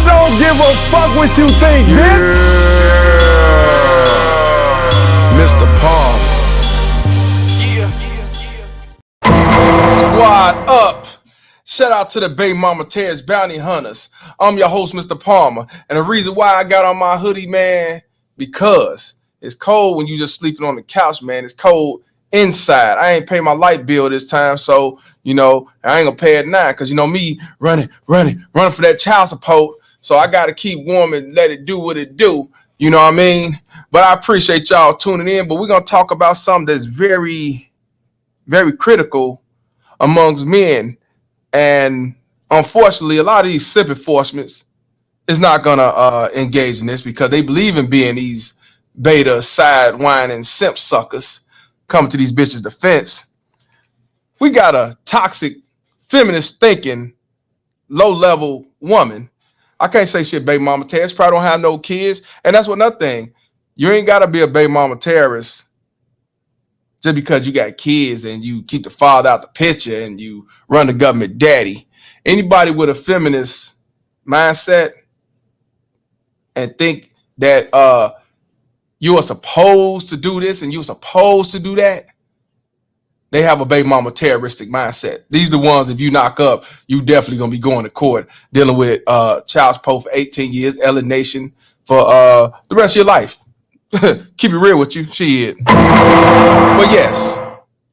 don't give a fuck what you think, bitch. Mr. Palmer. Squad up. Shout out to the Bay Mama Terrace Bounty Hunters. I'm your host, Mr. Palmer. And the reason why I got on my hoodie, man, because it's cold when you just sleeping on the couch, man. It's cold inside. I ain't pay my light bill this time, so, you know, I ain't gonna pay it now because, you know, me running for that child support. So I got to keep warm and let it do what it do. You know what I mean? But I appreciate y'all tuning in. But we're going to talk about something that's very, very critical amongst men. And unfortunately, a lot of these SIP enforcements is not going to engage in this because they believe in being these beta, side-whining simp suckers coming to these bitches' defense. We got a toxic, feminist thinking, low-level woman. I can't say shit, baby mama terrorist. Probably don't have no kids. And that's another thing. You ain't got to be a baby mama terrorist just because you got kids and you keep the father out the picture and you run the government daddy. Anybody with a feminist mindset and think that you are supposed to do this and you're supposed to do that, they have a baby mama terroristic mindset. These are the ones, if you knock up, you definitely going to be going to court dealing with child support for 18 years, alienation for the rest of your life. Keep it real with you. Shit. But yes,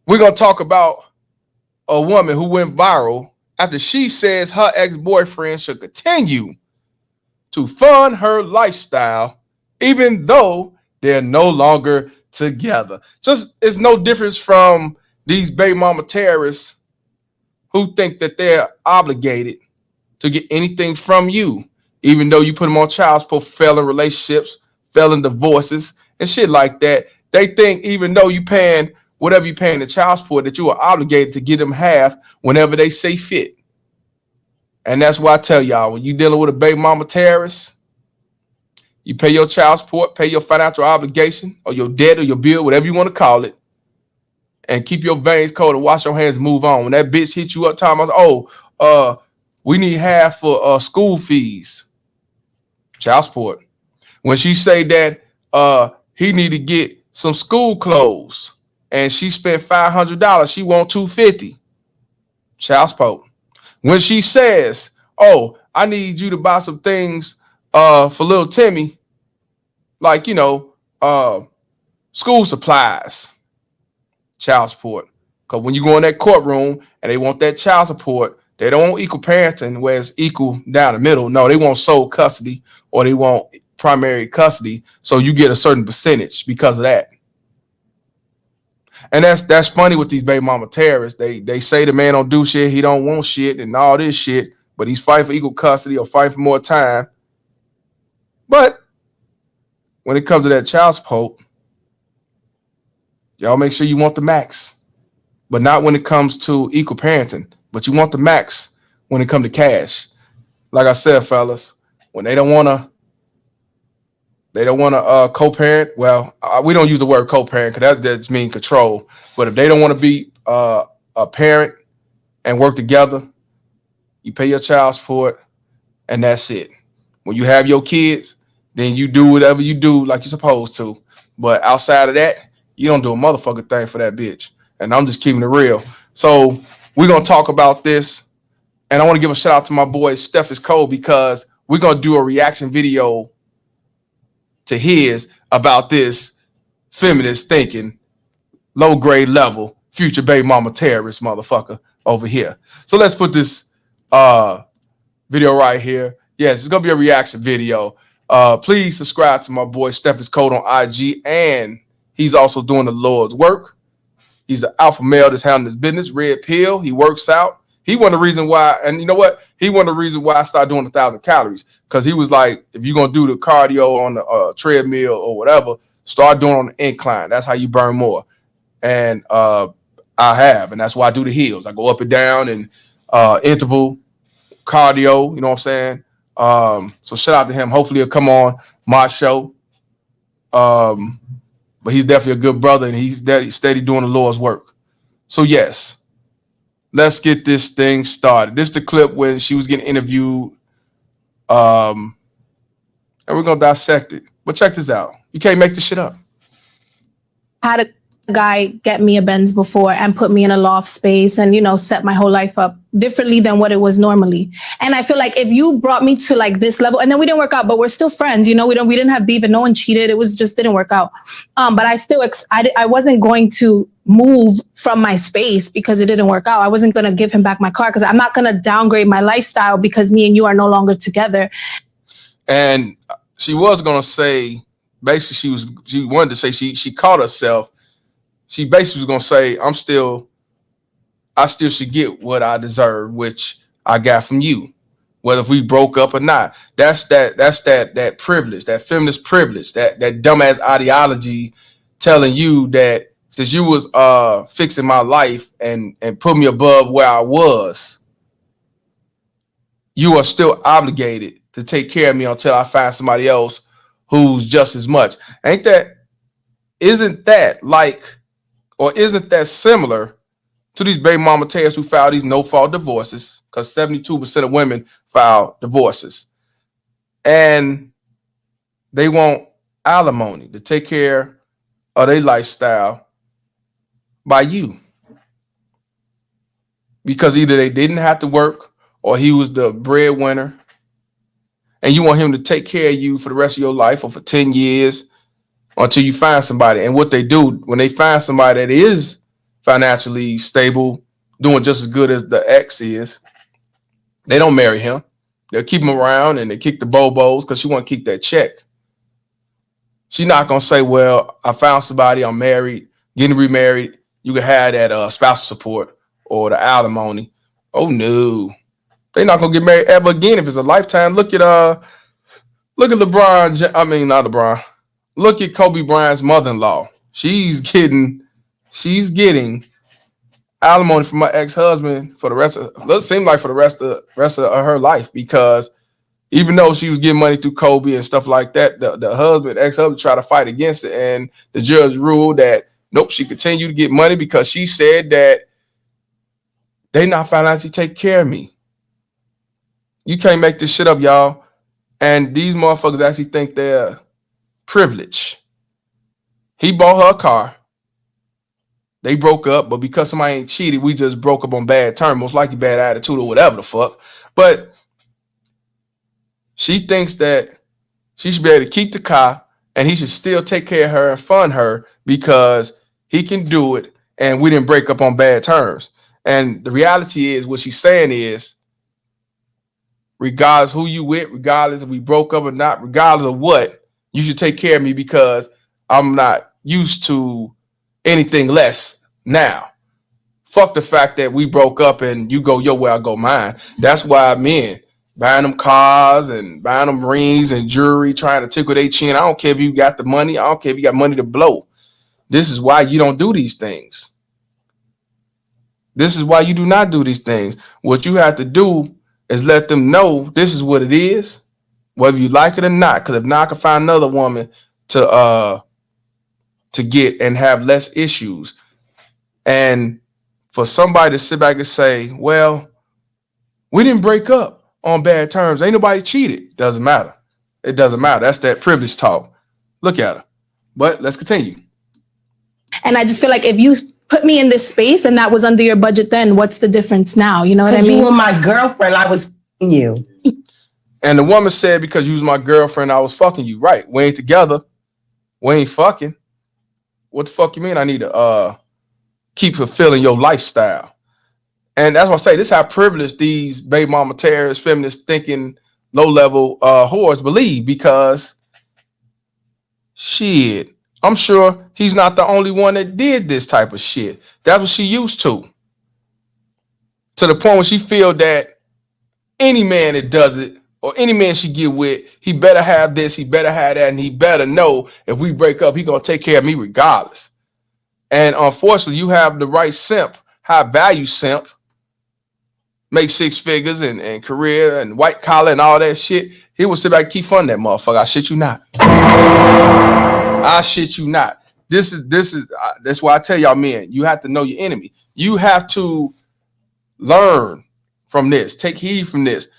we're going to talk about a woman who went viral after she says her ex-boyfriend should continue to fund her lifestyle, even though they're no longer together. Just it's no difference from these baby mama terrorists who think that they're obligated to get anything from you, even though you put them on child support for failing relationships, failing divorces, and shit like that. They think even though you paying whatever you paying the child support, that you are obligated to give them half whenever they say fit. And that's why I tell y'all, when you dealing with a baby mama terrorist, you pay your child support, pay your financial obligation, or your debt, or your bill, whatever you want to call it, and keep your veins cold and wash your hands and move on. When that bitch hit you up, time I was, we need half for school fees, child support. When she say that he need to get some school clothes and she spent $500, she want $250, child support. When she says, oh, I need you to buy some things for little Timmy, like, you know, school supplies, child support. Because when you go in that courtroom and they want that child support, they don't want equal parenting where it's equal down the middle. No, they want sole custody or they want primary custody. So you get a certain percentage because of that. And that's funny with these baby mama terrorists. They say the man don't do shit, he don't want shit and all this shit, but he's fighting for equal custody or fighting for more time. But when it comes to that child support, y'all make sure you want the max, but not when it comes to equal parenting, but you want the max when it comes to cash. Like I said, fellas, when they don't want to co-parent. Well, we don't use the word co-parent because that just means control. But if they don't want to be a parent and work together, you pay your child support and that's it. When you have your kids, then you do whatever you do like you're supposed to. But outside of that, you don't do a motherfucking thing for that bitch. And I'm just keeping it real. So we're going to talk about this. And I want to give a shout out to my boy, Steph Cole, because we're going to do a reaction video to his about this feminist thinking, low grade level, future baby mama terrorist motherfucker over here. So let's put this video right here. Yes, it's going to be a reaction video. Please subscribe to my boy, Steph Code on IG, and he's also doing the Lord's work. He's an alpha male that's handling his business, red pill. He works out. He one of the reasons why, and you know what? He one of the reasons why I started doing 1,000 calories, because he was like, if you're going to do the cardio on the treadmill or whatever, start doing on the incline. That's how you burn more. And I have, and that's why I do the hills. I go up and down and interval cardio, you know what I'm saying? So shout out to him. Hopefully he'll come on my show. But he's definitely a good brother, and he's steady doing the Lord's work. So yes, let's get this thing started. This is the clip when she was getting interviewed And we're gonna dissect it. But check this out. You can't make this shit up. Had a guy get me a Benz before and put me in a loft space and, set my whole life up differently than what it was normally. And I feel like if you brought me to like this level, and then we didn't work out, but we're still friends, we didn't have beef and no one cheated. It was just didn't work out. But I still, I wasn't going to move from my space because it didn't work out. I wasn't going to give him back my car because I'm not going to downgrade my lifestyle because me and you are no longer together. And she was going to say, basically she wanted to say she caught herself. She basically was going to say, I still should get what I deserve, which I got from you, whether if we broke up or not. That's that privilege, that feminist privilege, that dumbass ideology telling you that since you was fixing my life and put me above where I was, you are still obligated to take care of me until I find somebody else who's just as much. Isn't that similar to these baby mama tears who file these no-fault divorces? Because 72% of women file divorces. And they want alimony to take care of their lifestyle by you. Because either they didn't have to work or he was the breadwinner. And you want him to take care of you for the rest of your life or for 10 years until you find somebody. And what they do when they find somebody that is financially stable, doing just as good as the ex is, they don't marry him. They'll keep him around and they kick the bobos because she want to keep that check. She's not going to say, well, I found somebody, I'm married, getting remarried. You can have that spousal support or the alimony. Oh, no. They're not going to get married ever again if it's a lifetime. Look at LeBron. I mean, not LeBron. Look at Kobe Bryant's mother-in-law. She's getting alimony from my ex-husband for the rest of her life, because even though she was getting money through Kobe and stuff like that, the ex-husband tried to fight against it, and the judge ruled that nope, she continued to get money because she said that they not financially take care of me. You can't make this shit up, y'all. And these motherfuckers actually think they're privileged. He bought her a car. They broke up, but because somebody ain't cheated, we just broke up on bad terms, most likely bad attitude or whatever the fuck. But she thinks that she should be able to keep the car and he should still take care of her and fund her because he can do it and we didn't break up on bad terms. And the reality is, what she's saying is, regardless who you with, regardless if we broke up or not, regardless of what, you should take care of me because I'm not used to anything less now. Fuck the fact that we broke up and you go your way, I go mine. That's why men buying them cars and buying them rings and jewelry, trying to tickle their chin. I don't care if you got the money. I don't care if you got money to blow. This is why you don't do these things. This is why you do not do these things. What you have to do is let them know this is what it is, whether you like it or not. Because if not, I can find another woman to get and have less issues. And for somebody to sit back and say, well, we didn't break up on bad terms. Ain't nobody cheated. Doesn't matter. It doesn't matter. That's that privilege talk. Look at her. But let's continue. And I just feel like if you put me in this space and that was under your budget, then what's the difference now? You know what I mean? You were my girlfriend. I was fucking you. And the woman said, because you was my girlfriend, I was fucking you. Right. We ain't together. We ain't fucking. What the fuck you mean I need to keep fulfilling your lifestyle? And that's why I say this is how privileged these baby mama terrorists, feminists, thinking low-level whores believe, because shit, I'm sure he's not the only one that did this type of shit. That's what she used to the point where she feel that any man that does it or any man she get with, he better have this, he better have that, and he better know if we break up, he gonna take care of me regardless. And unfortunately, you have the right simp, high value simp, make six figures and career and white collar and all that shit. He will sit back and keep funding that motherfucker. I shit you not. I shit you not. This is that's why I tell y'all men, you have to know your enemy. You have to learn from this, take heed from this.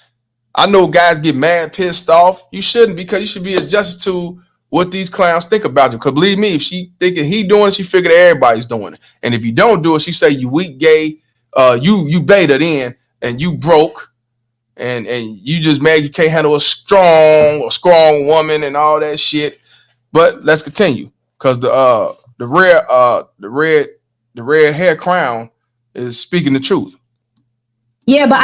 I know guys get mad, pissed off. You shouldn't, because you should be adjusted to what these clowns think about you. Because believe me, if she thinking he doing it, she figured everybody's doing it. And if you don't do it, she say you weak, gay, you beta then, and you broke, and you just mad you can't handle a strong woman and all that shit. But let's continue, because the red hair crown is speaking the truth. Yeah, but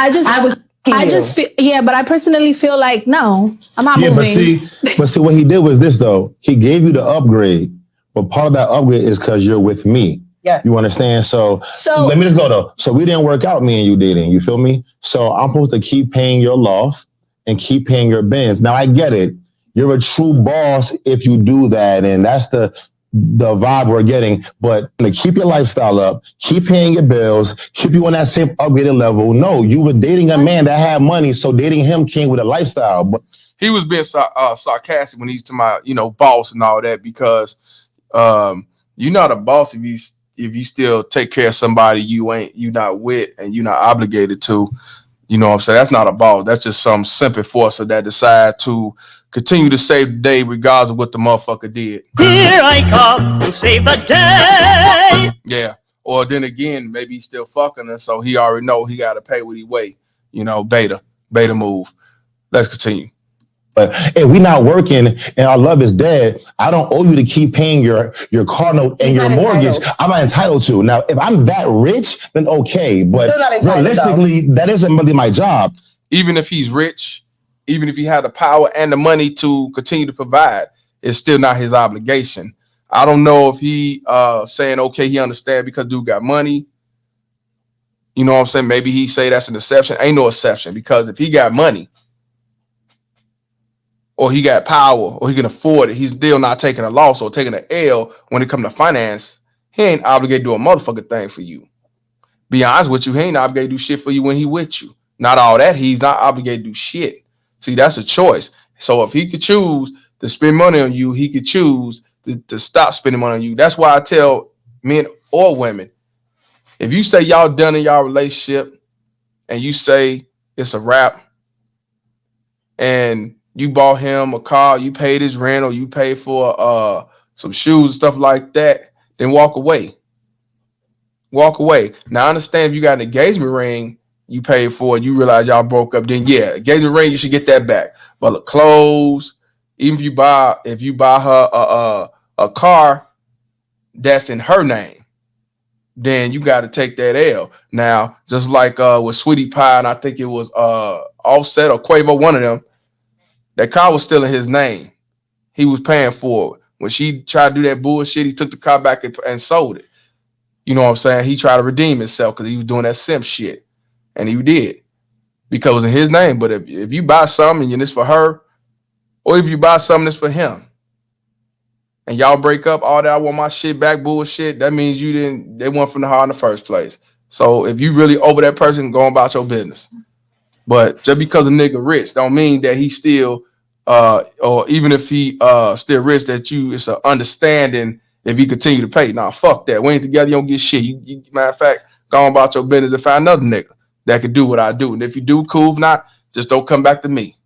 but I personally feel like, no, I'm not moving. But see, what he did was this, though. He gave you the upgrade, but part of that upgrade is because you're with me. Yeah. You understand? So let me just go, though. So we didn't work out, me and you dating. You feel me? So I'm supposed to keep paying your loft and keep paying your bins. Now, I get it. You're a true boss if you do that. And that's the vibe we're getting. But to keep your lifestyle up, keep paying your bills, keep you on that same upgraded level. No, you were dating a man that had money, so dating him came with a lifestyle. But he was being sarcastic when he's to my, boss and all that, because you're not a boss if you still take care of somebody you not with and you're not obligated to. You know what I'm saying? That's not a boss. That's just some simple forcer that decide to continue to save the day regardless of what the motherfucker did. Here I come to save the day. Yeah. Or then again, maybe he's still fucking her, so he already know he got to pay what he weigh. Beta move. Let's continue. But if we're not working and our love is dead, I don't owe you to keep paying your car note and your mortgage. I'm not entitled to. Now, if I'm that rich, then okay. But realistically, that isn't really my job. Even if he's rich, even if he had the power and the money to continue to provide, it's still not his obligation. I don't know if he saying, okay, he understand because dude got money. You know what I'm saying? Maybe he say that's an exception. Ain't no exception, because if he got money, or he got power, or he can afford it, he's still not taking a loss or taking an L when it comes to finance. He ain't obligated to do a motherfucking thing for you. Be honest with you, he ain't obligated to do shit for you when he with you. Not all that. He's not obligated to do shit. See, that's a choice. So if he could choose to spend money on you, he could choose to stop spending money on you. That's why I tell men or women, if you say y'all done in y'all relationship and you say it's a wrap, and you bought him a car, you paid his rent, or you paid for some shoes and stuff like that, then walk away. Walk away. Now, I understand if you got an engagement ring you paid for and you realize y'all broke up, then yeah, engagement ring, you should get that back. But the clothes, even if you buy her a car that's in her name, then you got to take that L. Now, just like with Sweetie Pie, and I think it was Offset or Quavo, one of them, that car was still in his name. He was paying for it. When she tried to do that bullshit, he took the car back and sold it. You know what I'm saying? He tried to redeem himself because he was doing that simp shit. And he did, because it was in his name. But if you buy something and it's for her, or if you buy something that's for him, and y'all break up, all that I want my shit back bullshit, that means they went from the heart in the first place. So if you really over that person, go about your business. But just because a nigga rich don't mean that he still, or even if he still rich, that it's an understanding if he continue to pay. Nah, fuck that. We ain't together, you don't get shit. You matter of fact, go about your business and find another nigga that could do what I do. And if you do, cool. If not, just don't come back to me.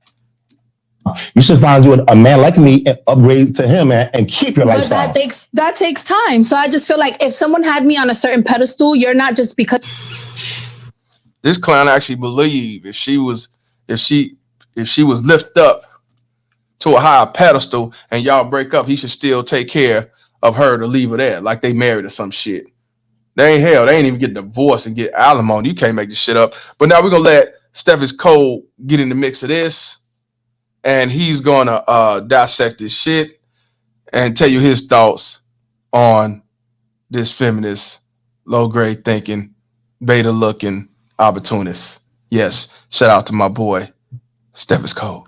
You should find you a man like me and upgrade to him and keep your lifestyle. But that takes time. So I just feel like if someone had me on a certain pedestal, you're not just because. This clown actually believe if she was lifted up to a higher pedestal and y'all break up, he should still take care of her to leave her there, like they married or some shit. They ain't even get divorced and get alimony. You can't make this shit up. But now we're gonna let Steph Cole get in the mix of this, and he's gonna dissect this shit and tell you his thoughts on this feminist, low grade thinking, beta looking opportunist. Yes, shout out to my boy Steph Cole.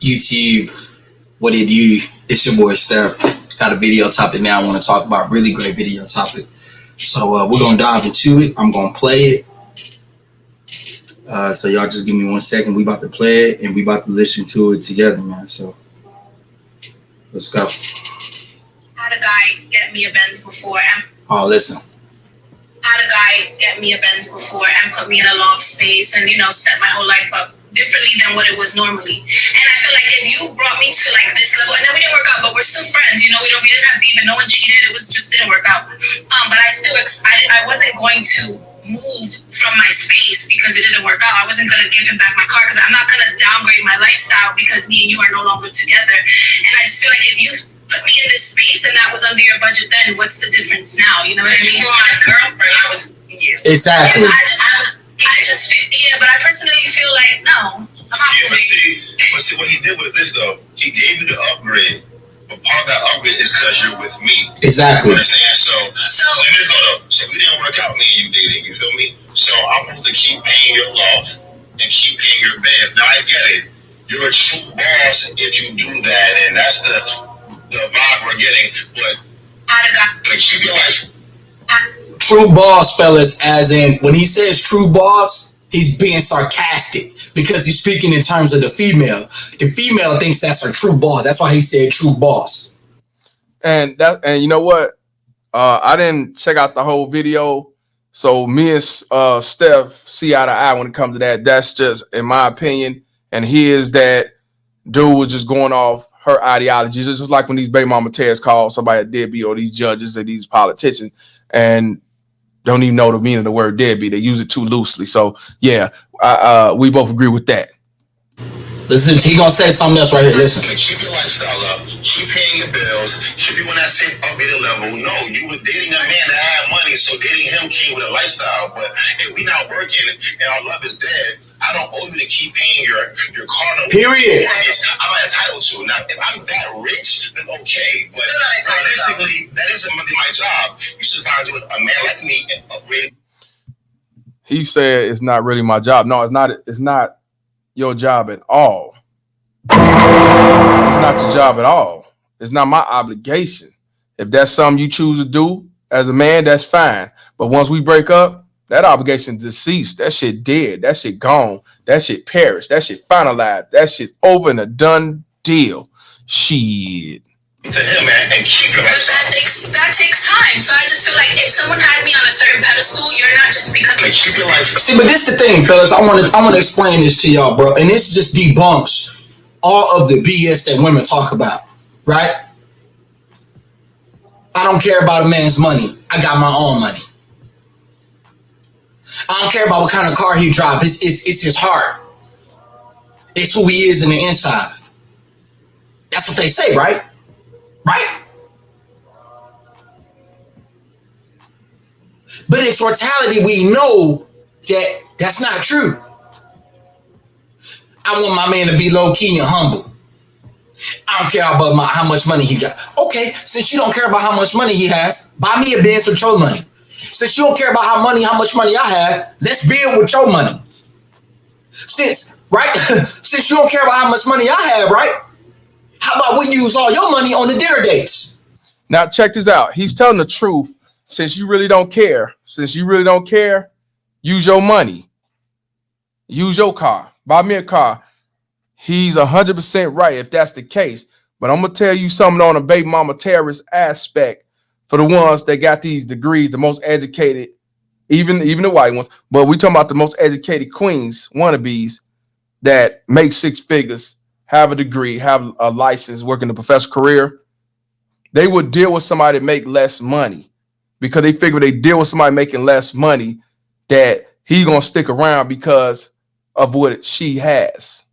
YouTube, what it do? It's your boy Steph. Got a video topic now I want to talk about. Really great video topic. So we're gonna dive into it. I'm gonna play it. So y'all just give me 1 second. We about to play it and we about to listen to it together, man. So let's go. Had a guy get me a Benz before. Oh, listen. had a guy get me a Benz before and put me in a loft space and, set my whole life up differently than what it was normally. And I feel like if you brought me to like this level, and then we didn't work out, but we're still friends, we didn't have beef and no one cheated. It was just didn't work out. But I wasn't going to move from my space because it didn't work out. I wasn't going to give him back my car because I'm not going to downgrade my lifestyle because me and you are no longer together. And I just feel like if you put me in this space and that was under your budget then, what's the difference now? You know what I mean? You were my girlfriend, I was you. Exactly. But I personally feel like, no, I'm not but see what he did with this though, he gave you the upgrade. But part of that upgrade is because you're with me. Exactly. You understand? So let me go though. So we didn't work out, me and you dating. You feel me? So I'm supposed to keep paying your loft and keep paying your bands. Now I get it. You're a true boss if you do that, and that's the vibe we're getting. But keep your life. True boss, fellas, as in when he says true boss, he's being sarcastic because he's speaking in terms of the female. The female thinks that's her true boss. That's why he said true boss. And you know what? I didn't check out the whole video, so me and Steph see eye to eye when it comes to that. That's just in my opinion. And here's that dude was just going off her ideologies. It's just like when these baby mama tears call somebody a deadbeat, or these judges and these politicians, and don't even know the meaning of the word deadbeat. They use it too loosely. So yeah, we both agree with that. Listen, he gonna say something else right here. Listen. Keep your lifestyle up. Keep paying your bills. Keep you on that same upgraded level. No, you were dating a man that had money, so dating him came with a lifestyle. But if we not working and our love is dead, I don't owe you to keep paying your car note. Period. I'm not entitled to. Now, if I'm that rich, then okay. But realistically, that isn't really my job. You should find you a man like me and upgrade. He said it's not really my job. No, it's not. It's not your job at all. It's not your job at all. It's not my obligation. If that's something you choose to do as a man, that's fine. But once we break up, that obligation deceased. That shit dead. That shit gone. That shit perished. That shit finalized. That shit over and a done deal. Shit. To him, man, and keep it. But that takes time. So I just feel like if someone had me on a certain pedestal, you're not just because. Keep your life. See, but this is the thing, fellas. I want to explain this to y'all, bro. And this just debunks all of the BS that women talk about, right? I don't care about a man's money. I got my own money. I don't care about what kind of car he drives. It's his heart. It's who he is in the inside. That's what they say, right? Right? But in totality, we know that that's not true. I want my man to be low-key and humble. I don't care about how much money he got. Okay, since you don't care about how much money he has, buy me a Benz with your money. Since you don't care about how much money I have, let's build with your money. Since you don't care about how much money I have, right? How about we use all your money on the dinner dates? Now check this out. He's telling the truth. Since you really don't care, use your money. Use your car. Buy me a car. He's 100% right if that's the case. But I'm going to tell you something on a baby mama terrorist aspect for the ones that got these degrees, the most educated, even the white ones. But we talking about the most educated queens, wannabes that make six figures, have a degree, have a license, work in a professional career. They would deal with somebody that make less money because they figure they deal with somebody making less money that he's going to stick around because of what she has.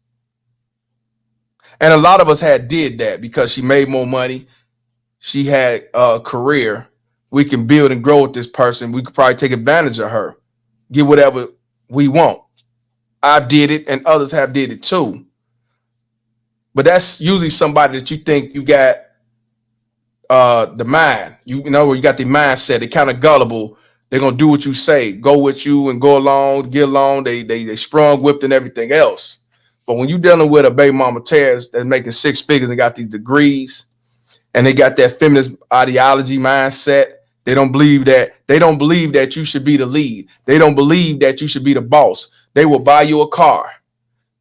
And a lot of us did that because she made more money. She had a career. We can build and grow with this person. We could probably take advantage of her, get whatever we want. I did it and others have did it too. But that's usually somebody that you think you got the mind, where you got the mindset. They're kind of gullible. They're going to do what you say, go with you and go along, get along. They sprung, whipped and everything else. But when you're dealing with a baby mama tears that's making six figures and got these degrees and they got that feminist ideology mindset, they don't believe that you should be the lead. They don't believe that you should be the boss. They will buy you a car.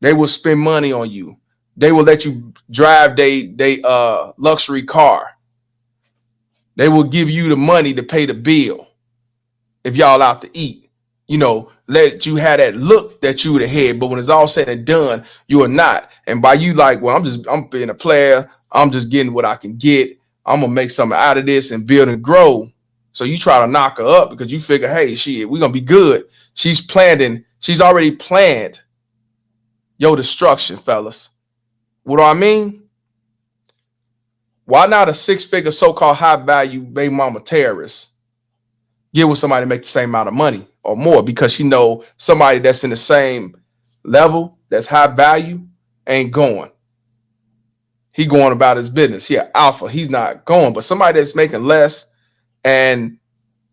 They will spend money on you. They will let you drive they luxury car. They will give you the money to pay the bill. if y'all out to eat, you know, let you have that look that you would have had, but when it's all said and done, you are not. And by you like, well, I'm being a player, I'm just getting what I can get, I'm gonna make something out of this and build and grow. So you try to knock her up because you figure, hey, shit, we're gonna be good. She's already planned your destruction, fellas. What do I mean? Why not a six-figure so-called high-value baby mama terrorist get with somebody to make the same amount of money or more? Because she know somebody that's in the same level, that's high value, ain't going. He going about his business. Yeah, alpha, he's not going. But somebody that's making less, and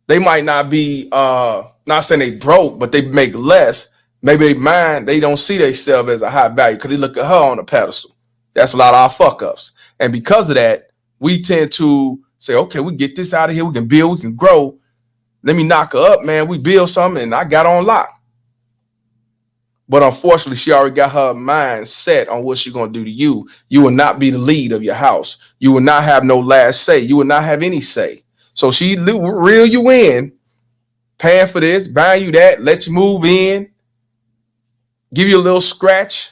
they might not be, not saying they broke, but they make less. Maybe they don't see themselves as a high value because they look at her on a pedestal. That's a lot of our fuck ups. And because of that, we tend to say, okay, we get this out of here. We can build, we can grow. Let me knock her up, man. We build something and I got on lock. But unfortunately, she already got her mind set on what she's going to do to you. You will not be the lead of your house. You will not have no last say. You will not have any say. So she reel you in, paying for this, buying you that, let you move in, give you a little scratch.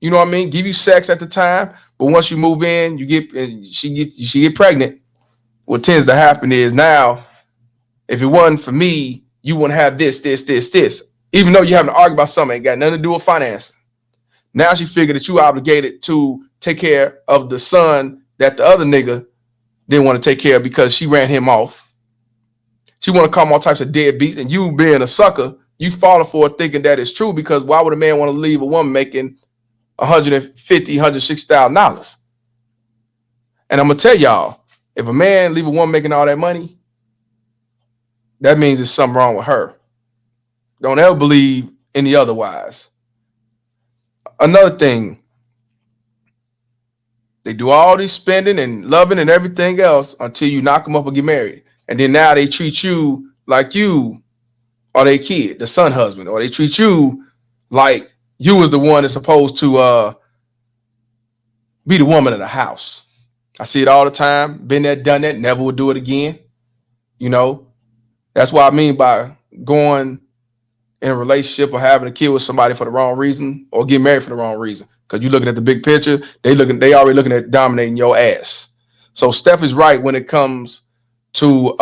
You know what I mean? Give you sex at the time. But once you move in, she get pregnant. What tends to happen is now, if it wasn't for me, you wouldn't have this. Even though you're having to argue about something, ain't got nothing to do with finance. Now she figured that you obligated to take care of the son that the other nigga didn't want to take care of because she ran him off. She want to call him all types of deadbeats, and you being a sucker, you falling for it thinking that it's true, because why would a man want to leave a woman making $150,000, $160,000? And I'm gonna tell y'all, if a man leave a woman making all that money, that means there's something wrong with her. Don't ever believe any otherwise. Another thing, they do all this spending and loving and everything else until you knock them up or get married. And then now they treat you like you are their kid, the son husband, or they treat you like you was the one that's supposed to be the woman of the house. I see it all the time. Been there, done that, never would do it again. You know, that's what I mean by going in a relationship or having a kid with somebody for the wrong reason or get married for the wrong reason. Because you're looking at the big picture, they already looking at dominating your ass. So Steph is right when it comes to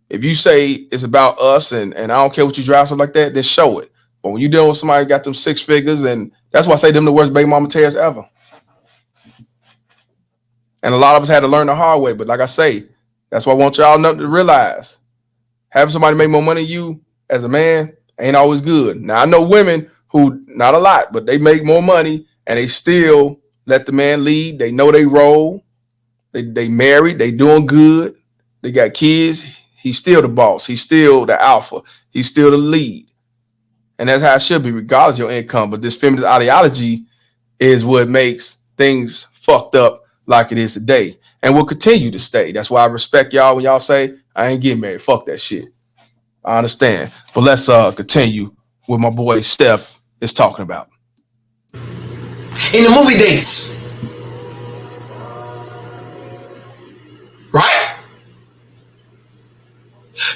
if you say it's about us and I don't care what you drive, stuff like that, then show it. But when you dealing with somebody who got them six figures, and that's why I say them the worst baby mama tears ever. And a lot of us had to learn the hard way. But like I say, that's why I want y'all to realize, having somebody make more money than you as a man ain't always good. Now, I know women who, not a lot, but they make more money and they still let the man lead. They know they role. They married. They doing good. They got kids. He's still the boss. He's still the alpha. He's still the lead. And that's how it should be, regardless of your income. But this feminist ideology is what makes things fucked up like it is today, and will continue to stay. That's why I respect y'all when y'all say, I ain't getting married. Fuck that shit. I understand. But let's continue with my boy Steph is talking about. In the movie dates, right?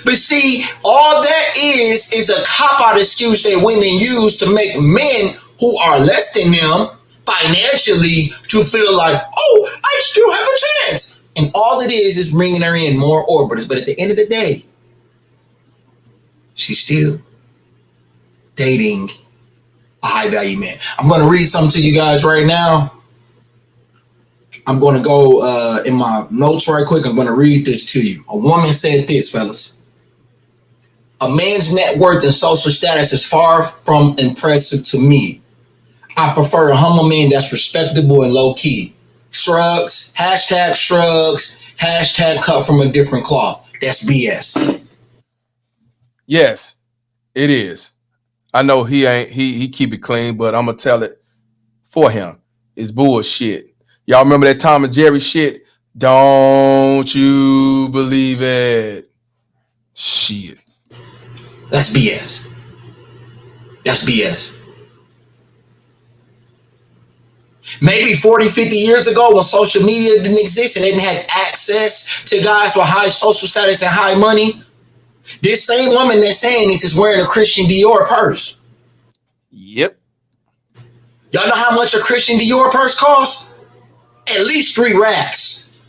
But see, all that is a cop-out excuse that women use to make men who are less than them financially to feel like, oh, I still have a chance. And all it is bringing her in more orbiters. But at the end of the day, she's still dating a high-value man. I'm going to read something to you guys right now. I'm going to go in my notes right quick. I'm going to read this to you. A woman said this, fellas. A man's net worth and social status is far from impressive to me. I prefer a humble man that's respectable and low-key. Shrugs, hashtag cut from a different cloth. That's BS. Yes, it is. I know he keep it clean, but I'm going to tell it for him. It's bullshit. Y'all remember that Tom and Jerry shit? Don't you believe it? Shit. That's BS. That's BS. Maybe 40, 50 years ago when social media didn't exist and they didn't have access to guys with high social status and high money, this same woman that's saying this is wearing a Christian Dior purse. Yep. Y'all know how much a Christian Dior purse costs? At least 3 racks.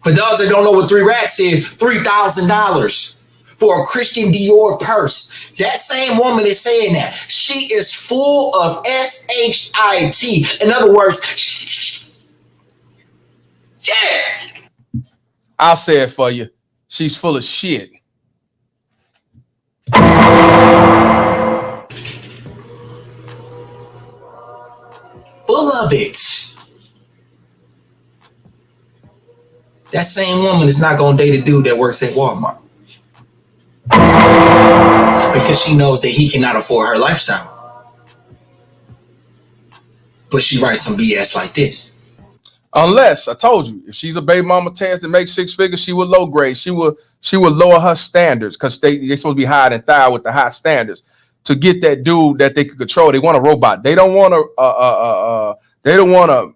For those that don't know what 3 racks is, $3,000 for a Christian Dior purse. That same woman is saying that. She is full of SHIT. In other words, yeah. I'll say it for you. She's full of shit. Full of it. That same woman is not going to date a dude that works at Walmart. Because she knows that he cannot afford her lifestyle. But she writes some BS like this. Unless, I told you, if she's a baby mama Taz that makes 6 figures, she would low grade. She would lower her standards because they're supposed to be high and thigh with the high standards to get that dude that they can control. They want a robot. They don't want a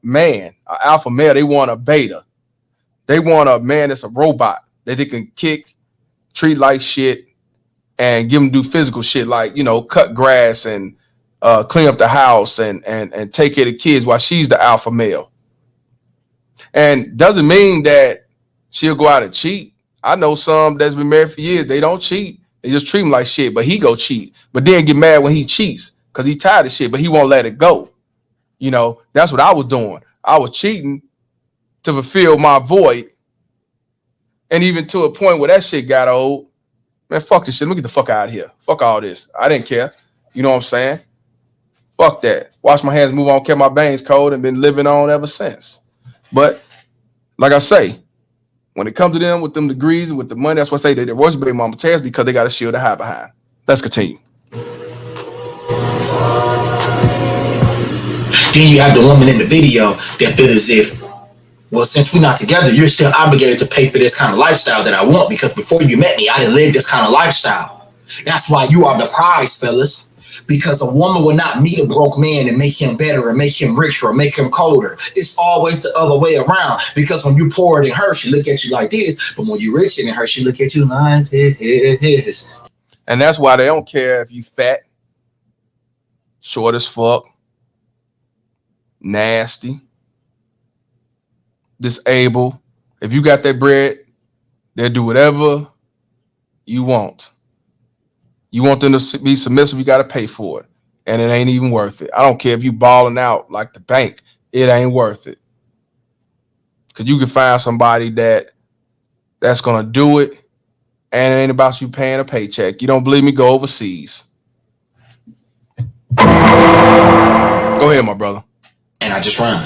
man, an alpha male. They want a beta. They want a man that's a robot that they can kick, treat like shit, and give them do physical shit like, cut grass and clean up the house and take care of the kids while she's the alpha male. And doesn't mean that she'll go out and cheat. I know some that's been married for years. They don't cheat. They just treat him like shit, but he go cheat. But then get mad when he cheats because he's tired of shit, but he won't let it go. That's what I was doing. I was cheating to fulfill my void. And even to a point where that shit got old. Man, fuck this shit. Let me get the fuck out of here. Fuck all this. I didn't care. You know what I'm saying? Fuck that. Wash my hands, move on, kept my veins cold, and been living on ever since. But like I say, when it comes to them with them degrees and with the money, that's why I say they're worse baby mama Taz because they got a shield to hide behind. Let's continue. Then you have the woman in the video that feels as if, well, since we're not together, you're still obligated to pay for this kind of lifestyle that I want because before you met me, I didn't live this kind of lifestyle. That's why you are the prize, fellas. Because a woman will not meet a broke man and make him better or make him richer or make him colder. It's always the other way around. Because when you pour it in her, she look at you like this. But when you rich it in her, she look at you like this. And that's why they don't care if you fat, short as fuck, nasty, disabled. If you got that bread, they'll do whatever you want. You want them to be submissive, you got to pay for it. And it ain't even worth it. I don't care if you balling out like the bank. It ain't worth it. Because you can find somebody that's going to do it. And it ain't about you paying a paycheck. You don't believe me? Go overseas. Go ahead, my brother. And I just run.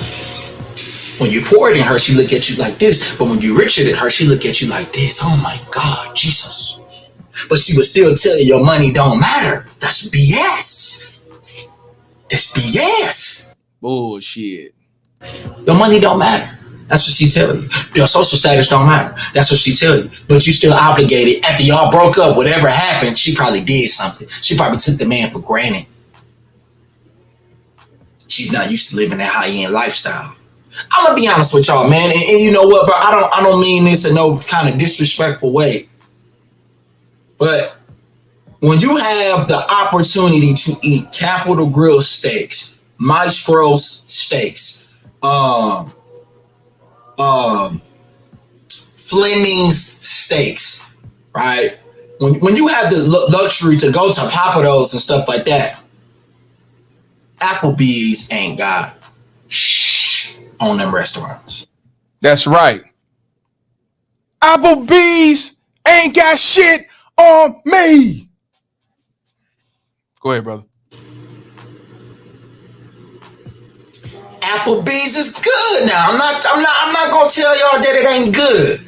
When you pour it in her, she look at you like this. But when you rich it in her, she look at you like this. Oh my God, Jesus. But she would still tell you your money don't matter. That's BS. That's BS. Bullshit. Your money don't matter. That's what she tell you. Your social status don't matter. That's what she tell you. But you still obligated. After y'all broke up, whatever happened, she probably did something. She probably took the man for granted. She's not used to living that high-end lifestyle. I'm gonna be honest with y'all, man. And you know what, bro? I don't mean this in no kind of disrespectful way. But when you have the opportunity to eat Capital Grille steaks, Maestro's steaks, Fleming's steaks, right? When you have the luxury to go to Papados and stuff like that, Applebee's ain't got shh on them restaurants. That's right. Applebee's ain't got shit on me. Go ahead, brother. Applebee's is good now. I'm not gonna tell y'all that it ain't good.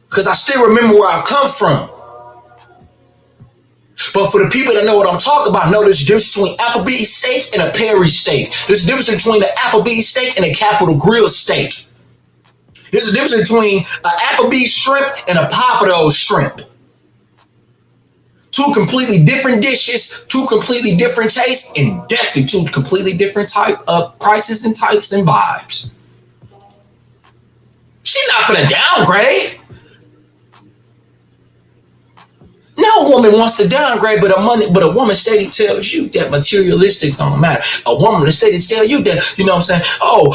Cause I still remember where I come from. But for the people that know what I'm talking about, know there's a difference between Applebee's steak and a Perry steak. There's a difference between an Applebee's steak and a Capital Grille steak. There's a difference between an Applebee's shrimp and a Papados shrimp. two completely different dishes, two completely different tastes, and definitely two completely different type of prices and types and vibes. She's not gonna downgrade. No woman wants to downgrade, but a woman steady tells you that materialistics don't matter. A woman that steady tell you that, you know what I'm saying? Oh,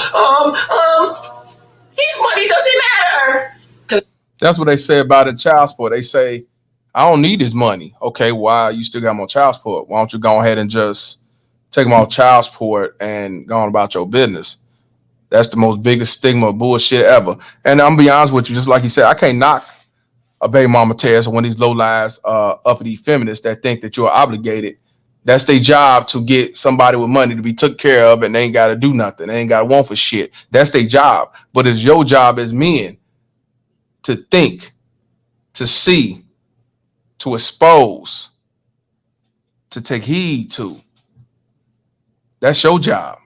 his money doesn't matter. That's what they say about the child support. They say, I don't need his money. Okay, why you still got him on child support? Why don't you go ahead and just take him off child support and go on about your business? That's the most biggest stigma of bullshit ever. And I'm gonna be honest with you, just like you said, I can't knock a baby mama Tess or one of these low lives, uppity feminists that think that you're obligated. That's their job, to get somebody with money to be took care of, and they ain't got to do nothing. They ain't got to want for shit. That's their job. But it's your job as men to think, to see, to expose, to take heed to. That's your job.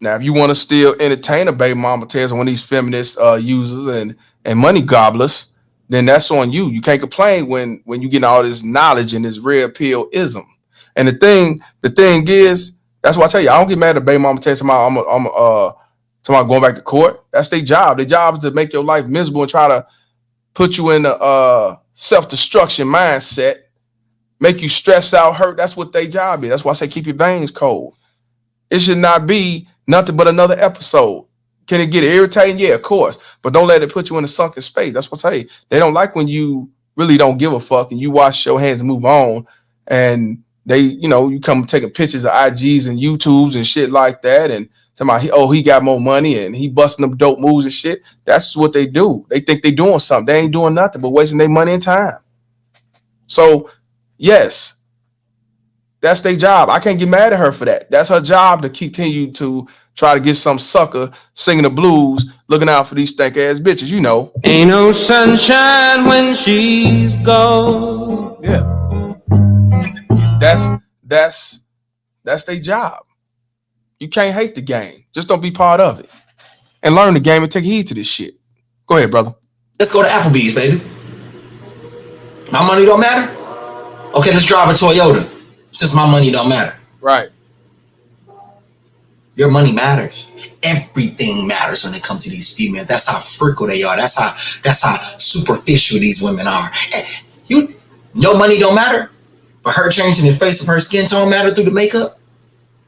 Now, if you want to still entertain a baby mama Tess or one of these feminist users and money gobblers, then that's on you. You can't complain when you get all this knowledge and this red pill-ism. And the thing is, that's why I tell you, I don't get mad at baby mama Tess I'm going back to court. That's their job. Their job is to make your life miserable and try to put you in a self-destruction mindset, make you stress out, hurt. That's what their job is. That's why I say keep your veins cold. It should not be nothing but another episode. Can it get irritating? Yeah, of course. But don't let it put you in a sunken space. That's what I say. They don't like when you really don't give a fuck and you wash your hands and move on. And they, you come taking pictures of IGs and YouTubes and shit like that. And somebody, he got more money and he busting them dope moves and shit. That's what they do. They think they doing something. They ain't doing nothing but wasting their money and time. So, yes, that's their job. I can't get mad at her for that. That's her job, to continue to try to get some sucker singing the blues, looking out for these stank ass bitches, Ain't no sunshine when she's gone. Yeah. That's their job. You can't hate the game. Just don't be part of it. And learn the game and take heed to this shit. Go ahead, brother. Let's go to Applebee's, baby. My money don't matter? Okay, let's drive a Toyota, since my money don't matter. Right. Your money matters. Everything matters when it comes to these females. That's how fickle they are. That's how superficial these women are. Your money don't matter, but her changing the face of her skin tone matter through the makeup.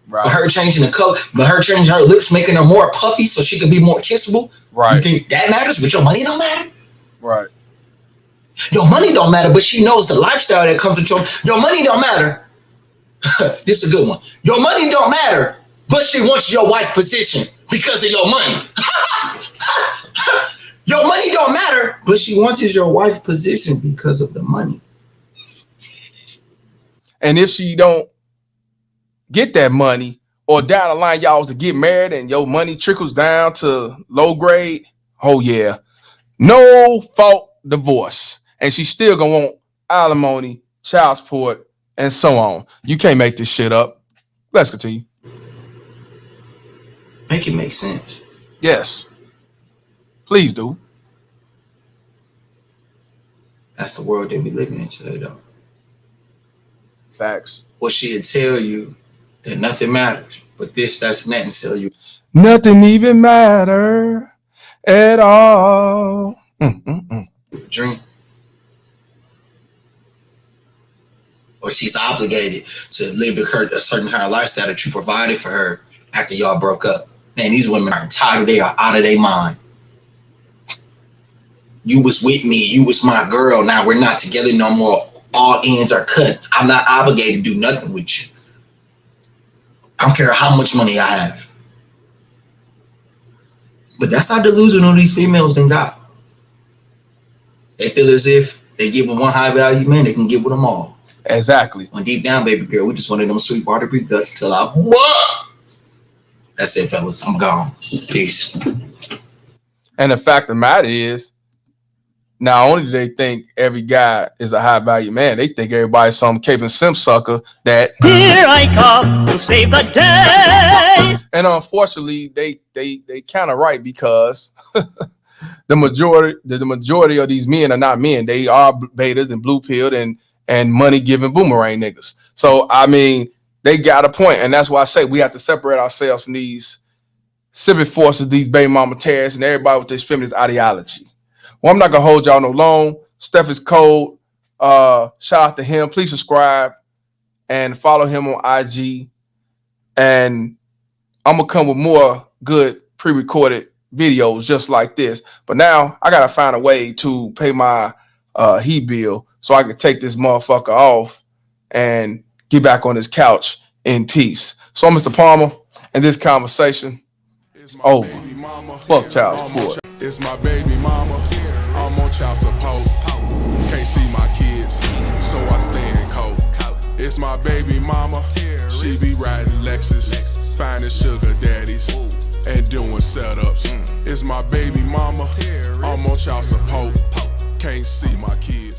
Right. But her changing the color, but her changing her lips, making her more puffy so she can be more kissable. Right. You think that matters, but your money don't matter? Right. Your money don't matter, but she knows the lifestyle that comes with your money don't matter. This is a good one. Your money don't matter, but she wants your wife position because of your money. Your money don't matter, but she wants your wife position because of the money. And if she don't get that money, or down the line y'all was to get married and your money trickles down to low grade, oh yeah, no fault divorce. And she's still gonna want alimony, child support, and so on. You can't make this shit up. Let's continue. Make it make sense. Yes. Please do. That's the world that we living in today, though. Facts. Well, she'll tell you that nothing matters, but this, that's, and that, and tell you nothing even matter at all. Dream. Or she's obligated to live a certain kind of lifestyle that you provided for her after y'all broke up. Man, these women are entitled. They are out of their mind. You was with me. You was my girl. Now we're not together no more. All ends are cut. I'm not obligated to do nothing with you. I don't care how much money I have. But that's how delusional these females done got. They feel as if they give with one high value man, they can get with them all. Exactly. When deep down, baby girl, we just wanted them sweet buttery guts till I what? That's it, fellas. I'm gone. Peace. And the fact of the matter is, not only do they think every guy is a high value man, they think everybody's some Cape and Simp sucker that Here I come to save the day. And unfortunately, they kind of right, because the majority of these men are not men. They are betas and blue pilled, and and money giving boomerang niggas. So I mean, they got a point, and that's why I say we have to separate ourselves from these civic forces, these baby mama terrorists, and everybody with this feminist ideology. Well, I'm not gonna hold y'all no long. Steph is cold. Shout out to him. Please subscribe and follow him on IG. And I'm gonna come with more good pre-recorded videos just like this. But now I gotta find a way to pay my heat bill so I can take this motherfucker off and get back on this couch in peace. So Mr. Palmer, and this conversation is over. Fuck child support. It's my baby mama. I'm on child support. Can't see my kids, so I stay in coat. It's my baby mama. She be riding Lexus, finding sugar daddies and doing setups. It's my baby mama. I'm on child support. Can't see my kids.